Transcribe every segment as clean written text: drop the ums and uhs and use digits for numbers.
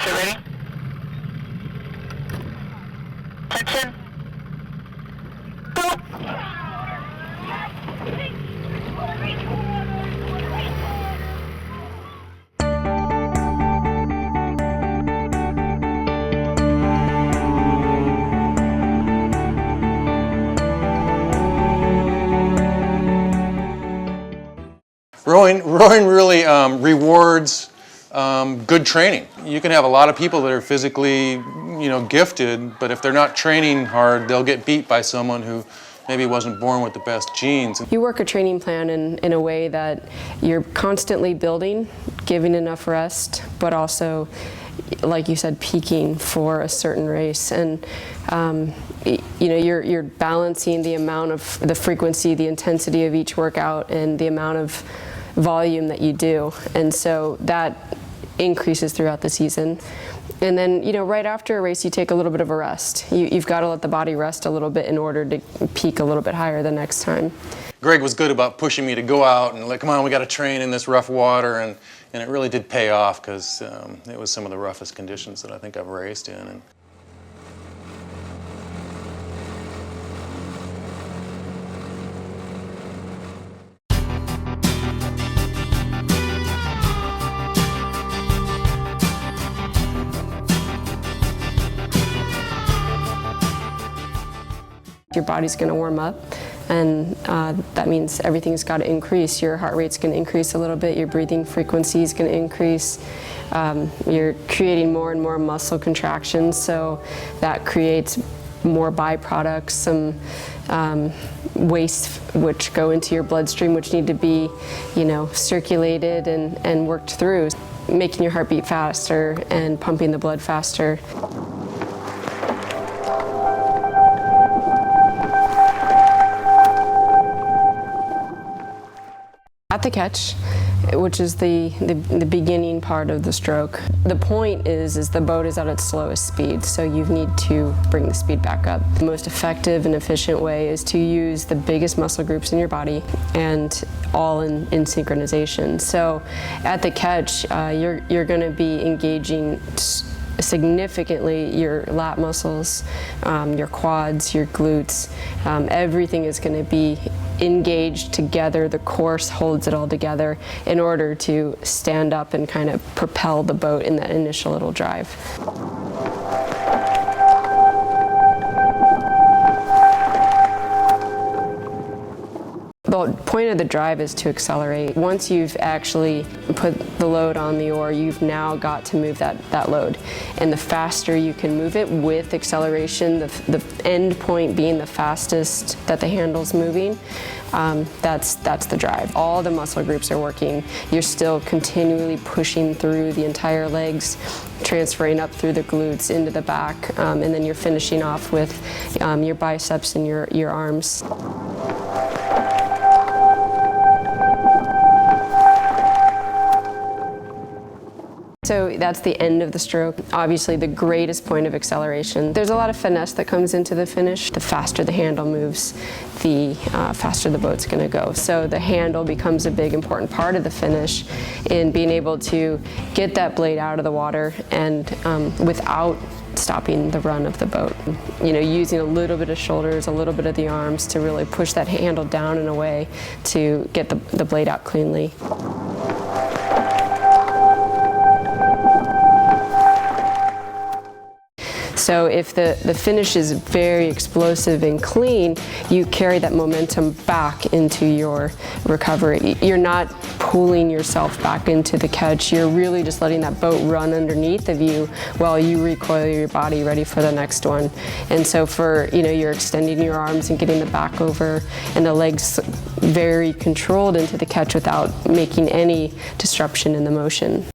So ready? Attention. Go! Rowing really rewards good training. You can have a lot of people that are physically, gifted, but if they're not training hard, they'll get beat by someone who maybe wasn't born with the best genes. You work a training plan in a way that you're constantly building, giving enough rest, but also, like you said, peaking for a certain race. And you're balancing the amount of the frequency, the intensity of each workout, and the amount of volume that you do. And so that increases throughout the season. And then, right after a race, you take a little bit of a rest. You've got to let the body rest a little bit in order to peak a little bit higher the next time. Greg was good about pushing me to go out and like, come on, we got to train in this rough water, and it really did pay off because it was some of the roughest conditions that I think I've raced in. And your body's going to warm up, and that means everything's got to increase. Your heart rate's going to increase a little bit, your breathing frequency is going to increase, you're creating more and more muscle contractions, so that creates more byproducts, some waste which go into your bloodstream, which need to be, circulated and worked through, making your heart beat faster and pumping the blood faster. At the catch, which is the beginning part of the stroke, the point is the boat is at its slowest speed, so you need to bring the speed back up. The most effective and efficient way is to use the biggest muscle groups in your body and all in synchronization. So at the catch, you're going to be engaging significantly your lat muscles, your quads, your glutes. Everything is going to be engaged together. The course holds it all together in order to stand up and kind of propel the boat in that initial little drive. The point of the drive is to accelerate. Once you've actually put the load on the oar, you've now got to move that load. And the faster you can move it with acceleration, the end point being the fastest that the handle's moving, that's the drive. All the muscle groups are working. You're still continually pushing through the entire legs, transferring up through the glutes into the back, and then you're finishing off with your biceps and your arms. So that's the end of the stroke. Obviously the greatest point of acceleration. There's a lot of finesse that comes into the finish. The faster the handle moves, the faster the boat's going to go. So the handle becomes a big important part of the finish in being able to get that blade out of the water and without stopping the run of the boat. Using a little bit of shoulders, a little bit of the arms to really push that handle down in a way to get the blade out cleanly. So if the finish is very explosive and clean, you carry that momentum back into your recovery. You're not pulling yourself back into the catch. You're really just letting that boat run underneath of you while you recoil your body ready for the next one. And so you're extending your arms and getting the back over and the legs very controlled into the catch without making any disruption in the motion.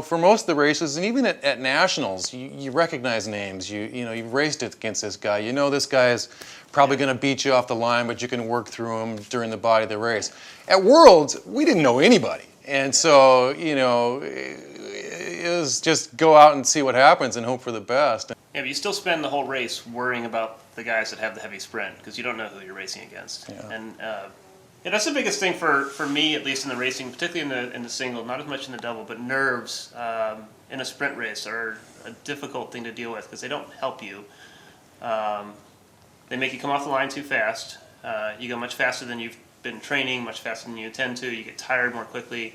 For most of the races, and even at nationals, you recognize names. You've raced against this guy. This guy is probably going to beat you off the line, but you can work through him during the body of the race. At Worlds, we didn't know anybody, and so it was just go out and see what happens and hope for the best. Yeah, but you still spend the whole race worrying about the guys that have the heavy sprint because you don't know who you're racing against. Yeah. And yeah, that's the biggest thing for me, at least in the racing, particularly in the single, not as much in the double, but nerves in a sprint race are a difficult thing to deal with because they don't help you. They make you come off the line too fast. You go much faster than you've been training, much faster than you intend to. You get tired more quickly.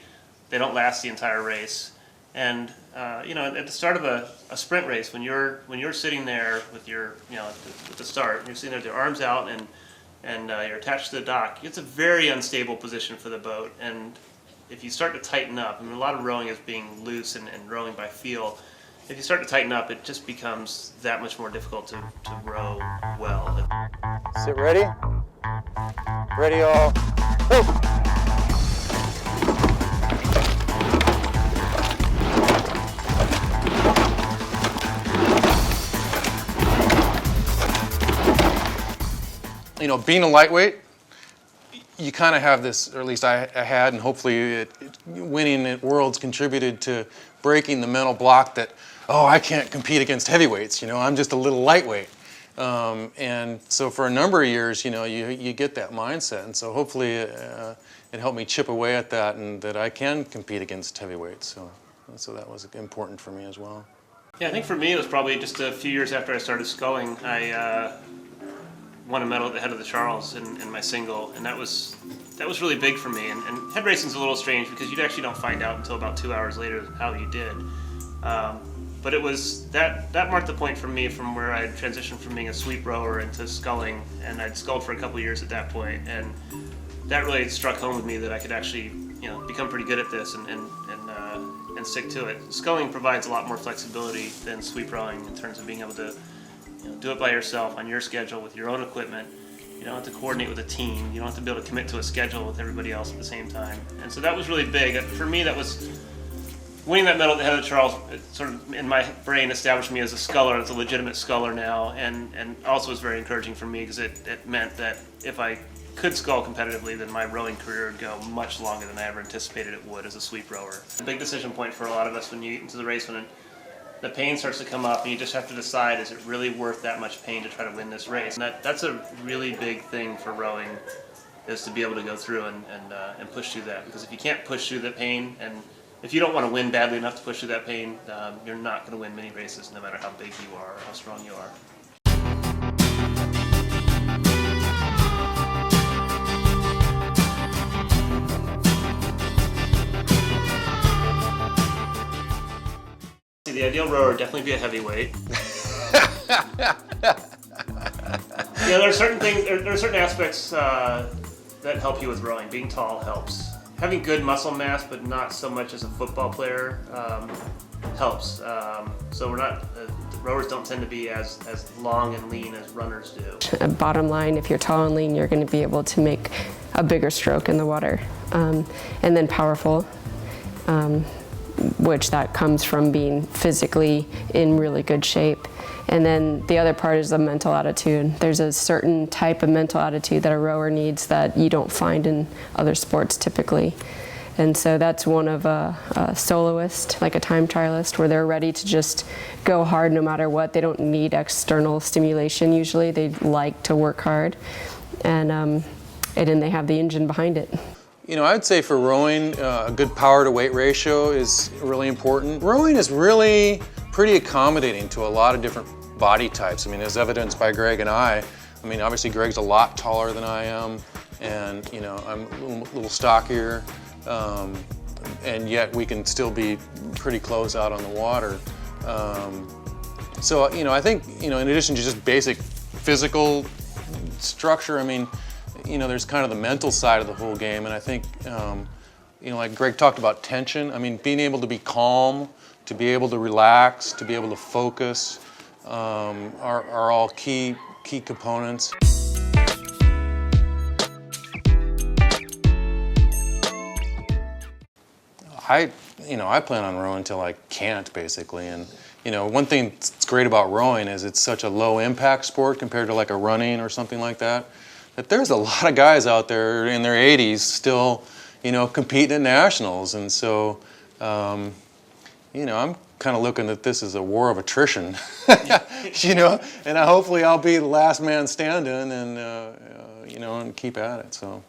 They don't last the entire race. And you know, at the start of a sprint race, when you're sitting there with your, you know, at the start, you're sitting there with your arms out and you're attached to the dock. It's a very unstable position for the boat, and if you start to tighten up, I mean, a lot of rowing is being loose and rowing by feel. If you start to tighten up, it just becomes that much more difficult to row well. Sit ready. Ready all. Go. You know, being a lightweight, you kind of have this, or at least I had, and hopefully winning at Worlds contributed to breaking the mental block that, oh, I can't compete against heavyweights, you know, I'm just a little lightweight. And so for a number of years, you know, you get that mindset, and so hopefully it helped me chip away at that, and that I can compete against heavyweights, so that was important for me as well. Yeah, I think for me it was probably just a few years after I started sculling. I won a medal at the head of the Charles in my single, and that was really big for me. And head racing's a little strange because you actually don't find out until about 2 hours later how you did. But it was that marked the point for me from where I had transitioned from being a sweep rower into sculling, and I'd sculled for a couple years at that point, and that really struck home with me that I could actually, you know, become pretty good at this and stick to it. Sculling provides a lot more flexibility than sweep rowing in terms of being able to, you know, do it by yourself on your schedule with your own equipment. You don't have to coordinate with a team. You don't have to be able to commit to a schedule with everybody else at the same time. And so that was really big. For me, that was winning that medal at the head of the Charles. It sort of in my brain established me as a sculler, as a legitimate sculler now, and also was very encouraging for me because it meant that if I could scull competitively, then my rowing career would go much longer than I ever anticipated it would as a sweep rower. A big decision point for a lot of us when you get into the race, when the pain starts to come up and you just have to decide, is it really worth that much pain to try to win this race? And that's a really big thing for rowing, is to be able to go through and push through that. Because if you can't push through the pain, and if you don't want to win badly enough to push through that pain, you're not going to win many races no matter how big you are or how strong you are. The ideal rower would definitely be a heavyweight. Yeah, there are certain things, there are certain aspects that help you with rowing. Being tall helps. Having good muscle mass, but not so much as a football player, helps. So rowers don't tend to be as long and lean as runners do. Bottom line, if you're tall and lean, you're going to be able to make a bigger stroke in the water. And then powerful. Which that comes from being physically in really good shape. And then the other part is the mental attitude. There's a certain type of mental attitude that a rower needs that you don't find in other sports typically. And so that's one of a soloist, like a time trialist, where they're ready to just go hard no matter what. They don't need external stimulation usually. They like to work hard. And then they have the engine behind it. You know, I'd say for rowing, a good power to weight ratio is really important. Rowing is really pretty accommodating to a lot of different body types. I mean, as evidenced by Greg and I mean, obviously Greg's a lot taller than I am, and, you know, I'm a little stockier, and yet we can still be pretty close out on the water. So, you know, I think, you know, in addition to just basic physical structure, I mean, you know, there's kind of the mental side of the whole game, and I think, you know, like Greg talked about tension. I mean, being able to be calm, to be able to relax, to be able to focus, are all key components. I plan on rowing until I can't, basically, and you know, one thing that's great about rowing is it's such a low impact sport compared to like a running or something like that. That there's a lot of guys out there in their 80s still, you know, competing at nationals, and so, you know, I'm kind of looking at this as a war of attrition, you know, and hopefully I'll be the last man standing and, you know, and keep at it, so.